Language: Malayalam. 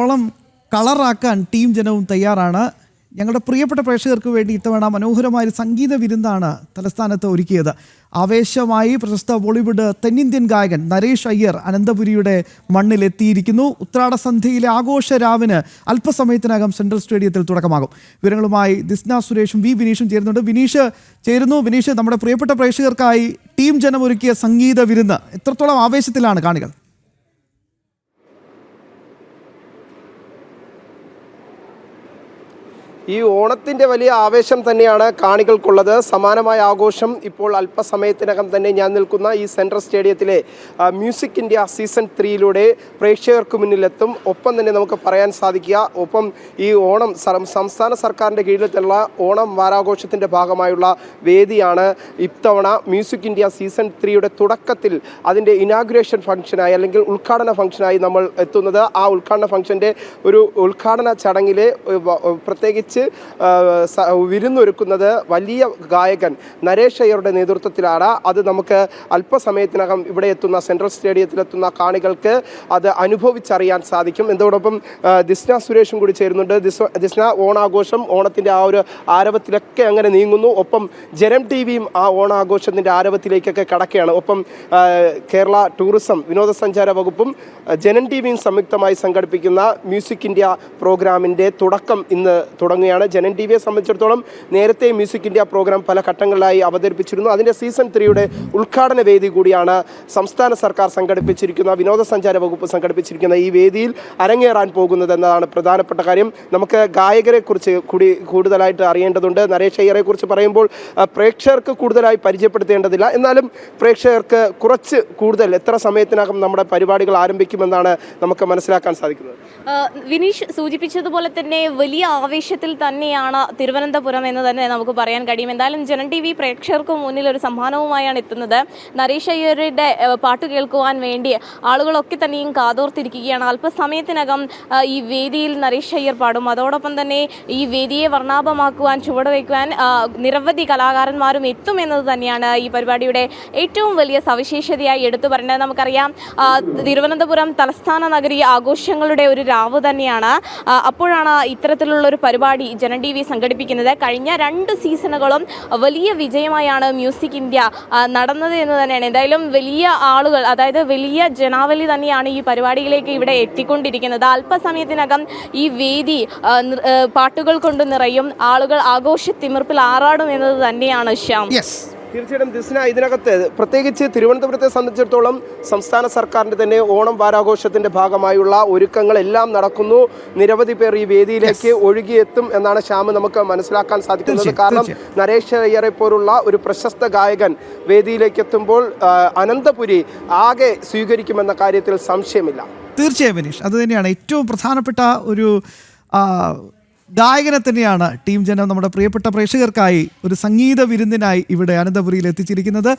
എത്രത്തോളം കളറാക്കാൻ ടീം ജനവും തയ്യാറാണ്. ഞങ്ങളുടെ പ്രിയപ്പെട്ട പ്രേക്ഷകർക്ക് വേണ്ടി ഇത്തവണ മനോഹരമായൊരു സംഗീത വിരുന്നാണ് തലസ്ഥാനത്ത് ഒരുക്കിയത്. ആവേശമായി പ്രശസ്ത ബോളിവുഡ് തെന്നിന്ത്യൻ ഗായകൻ നരേഷ് അയ്യർ അനന്തപുരിയുടെ മണ്ണിലെത്തിയിരിക്കുന്നു. ഉത്രാടസന്ധ്യയിലെ ആഘോഷ രാവിന് അല്പസമയത്തിനകം സെൻട്രൽ സ്റ്റേഡിയത്തിൽ തുടക്കമാകും. വിവരങ്ങളുമായി ദിസ്ന സുരേഷും വി വിനീഷും ചേരുന്നുണ്ട്. വിനീഷ്, നമ്മുടെ പ്രിയപ്പെട്ട പ്രേക്ഷകർക്കായി ടീം ജനം ഒരുക്കിയ സംഗീത വിരുന്ന് എത്രത്തോളം ആവേശത്തിലാണ് കാണികൾ? ഈ ഓണത്തിൻ്റെ വലിയ ആവേശം തന്നെയാണ് കാണികൾക്കുള്ളത്. സമാനമായ ആഘോഷം ഇപ്പോൾ അല്പസമയത്തിനകം തന്നെ ഞാൻ നിൽക്കുന്ന ഈ സെൻട്രൽ സ്റ്റേഡിയത്തിലെ മ്യൂസിക് ഇന്ത്യ സീസൺ 3 പ്രേക്ഷകർക്ക് മുന്നിലെത്തും. ഒപ്പം തന്നെ നമുക്ക് പറയാൻ സാധിക്കുക, ഒപ്പം ഈ ഓണം സംസ്ഥാന സർക്കാരിൻ്റെ കീഴിലുള്ള ഓണം വാരാഘോഷത്തിൻ്റെ ഭാഗമായുള്ള വേദിയാണ് ഇത്തവണ മ്യൂസിക് ഇന്ത്യ സീസൺ 3 തുടക്കത്തിൽ അതിൻ്റെ ഇനാഗുറേഷൻ ഫംഗ്ഷനായി അല്ലെങ്കിൽ ഉദ്ഘാടന ഫംഗ്ഷനായി നമ്മൾ എത്തുന്നത്. ആ ഉദ്ഘാടന ഫംഗ്ഷൻ്റെ ഒരു ഉദ്ഘാടന ചടങ്ങിൽ പ്രത്യേകിച്ച് വിരുന്നൊരുക്കുന്നത് വലിയ ഗായകൻ നരേഷ് അയ്യരുടെ നേതൃത്വത്തിലാണ്. അത് നമുക്ക് അല്പസമയത്തിനകം ഇവിടെ എത്തുന്ന സെൻട്രൽ സ്റ്റേഡിയത്തിലെത്തുന്ന കാണികൾക്ക് അത് അനുഭവിച്ചറിയാൻ സാധിക്കും. എന്തോടൊപ്പം ദിസ്ന സുരേഷും കൂടി ചേരുന്നുണ്ട്. ദിസ്ന, ഓണാഘോഷം ഓണത്തിൻ്റെ ആ ഒരു ആരവത്തിലൊക്കെ അങ്ങനെ നീങ്ങുന്നു. ഒപ്പം ജനം ടിവിയും ആ ഓണാഘോഷത്തിൻ്റെ ആരവത്തിലേക്കൊക്കെ കടക്കുകയാണ്. ഒപ്പം കേരള ടൂറിസം വിനോദസഞ്ചാര വകുപ്പും ജനം ടിവിയും സംയുക്തമായി സംഘടിപ്പിക്കുന്ന മ്യൂസിക് ഇന്ത്യ പ്രോഗ്രാമിൻ്റെ തുടക്കം ഇന്ന് തുടങ്ങുകയാണ്. ജനം ടിവിയെ സംബന്ധിച്ചിടത്തോളം നേരത്തെ മ്യൂസിക് ഇന്ത്യ പ്രോഗ്രാം പല ഘട്ടങ്ങളിലായി അവതരിപ്പിച്ചിരുന്നു. അതിൻ്റെ സീസൺ 3 ഉദ്ഘാടന വേദി കൂടിയാണ് സംസ്ഥാന സർക്കാർ സംഘടിപ്പിച്ചിരിക്കുന്ന, വിനോദസഞ്ചാര വകുപ്പ് സംഘടിപ്പിച്ചിരിക്കുന്ന ഈ വേദിയിൽ അരങ്ങേറാൻ പോകുന്നത് എന്നതാണ് പ്രധാനപ്പെട്ട കാര്യം. നമുക്ക് ഗായകരെ കുറിച്ച് കൂടി കൂടുതലായിട്ട് അറിയേണ്ടതുണ്ട്. നരേഷ് അയ്യരെ കുറിച്ച് പറയുമ്പോൾ പ്രേക്ഷകർക്ക് കൂടുതലായി പരിചയപ്പെടുത്തേണ്ടതില്ല. എന്നാലും പ്രേക്ഷകർക്ക് കുറച്ച് കൂടുതൽ എത്ര സമയത്തിനകം നമ്മുടെ പരിപാടികൾ ആരംഭിക്കുമെന്നാണ് നമുക്ക് മനസ്സിലാക്കാൻ സാധിക്കുന്നത്. വിനീഷ് സൂചിപ്പിച്ചതുപോലെ തന്നെ വലിയ ആവേശത്തിൽ തന്നെയാണ് തിരുവനന്തപുരം എന്ന് തന്നെ നമുക്ക് പറയാൻ കഴിയും. എന്തായാലും ജനം ടി വി പ്രേക്ഷകർക്ക് മുന്നിൽ ഒരു സമ്മാനവുമായാണ് എത്തുന്നത്. നരേഷ് അയ്യരുടെ പാട്ട് കേൾക്കുവാൻ വേണ്ടി ആളുകളൊക്കെ തന്നെയും കാതോർത്തിരിക്കുകയാണ്. അല്പസമയത്തിനകം ഈ വേദിയിൽ നരേഷ് അയ്യർ പാടും. അതോടൊപ്പം തന്നെ ഈ വേദിയെ വർണ്ണാഭമാക്കുവാൻ, ചുവടുവയ്ക്കുവാൻ നിരവധി കലാകാരന്മാരും എത്തുമെന്നത് തന്നെയാണ് ഈ പരിപാടിയുടെ ഏറ്റവും വലിയ സവിശേഷതയായി എടുത്തു പറയുന്നത്. നമുക്കറിയാം, തിരുവനന്തപുരം തലസ്ഥാന നഗരി ആഘോഷങ്ങളുടെ ഒരു രാവ് തന്നെയാണ്. അപ്പോഴാണ് ഇത്തരത്തിലുള്ള ഒരു പരിപാടി ജനം ടി വി സംഘടിപ്പിക്കുന്നത്. കഴിഞ്ഞ 2 സീസണുകളും വലിയ വിജയമായാണ് മ്യൂസിക് ഇന്ത്യ നടന്നത് എന്ന് തന്നെയാണ്. എന്തായാലും വലിയ ആളുകൾ, അതായത് വലിയ ജനാവലി തന്നെയാണ് ഈ പരിപാടിയിലേക്ക് ഇവിടെ എത്തിക്കൊണ്ടിരിക്കുന്നത്. അല്പസമയത്തിനകം ഈ വേദി പാട്ടുകൾ കൊണ്ട് നിറയും. ആളുകൾ ആഘോഷത്തിമിർപ്പിൽ ആറാടും എന്നത് തന്നെയാണ് ശ്യാം. തീർച്ചയായിട്ടും ദിസ്ന, ഇതിനകത്ത് പ്രത്യേകിച്ച് തിരുവനന്തപുരത്തെ സംബന്ധിച്ചിടത്തോളം സംസ്ഥാന സർക്കാരിൻ്റെ തന്നെ ഓണം വാരാഘോഷത്തിൻ്റെ ഭാഗമായുള്ള ഒരുക്കങ്ങളെല്ലാം നടക്കുന്നു. നിരവധി പേർ ഈ വേദിയിലേക്ക് ഒഴുകിയെത്തും എന്നാണ് ശ്യാം നമുക്ക് മനസ്സിലാക്കാൻ സാധിക്കുന്നത്. കാരണം നരേഷ് അയ്യരെ പോലുള്ള ഒരു പ്രശസ്ത ഗായകൻ വേദിയിലേക്ക് എത്തുമ്പോൾ അനന്തപുരി ആകെ സ്വീകരിക്കുമെന്ന കാര്യത്തിൽ സംശയമില്ല. തീർച്ചയായും വിനീഷ്, അത് തന്നെയാണ് ഏറ്റവും പ്രധാനപ്പെട്ട ഒരു ഗായകനെ തന്നെയാണ് ടീം ജനം നമ്മുടെ പ്രിയപ്പെട്ട പ്രേക്ഷകർക്കായി ഒരു സംഗീത വിരുന്നിനായി ഇവിടെ അനന്തപുരിയിൽ എത്തിച്ചിരിക്കുന്നത്.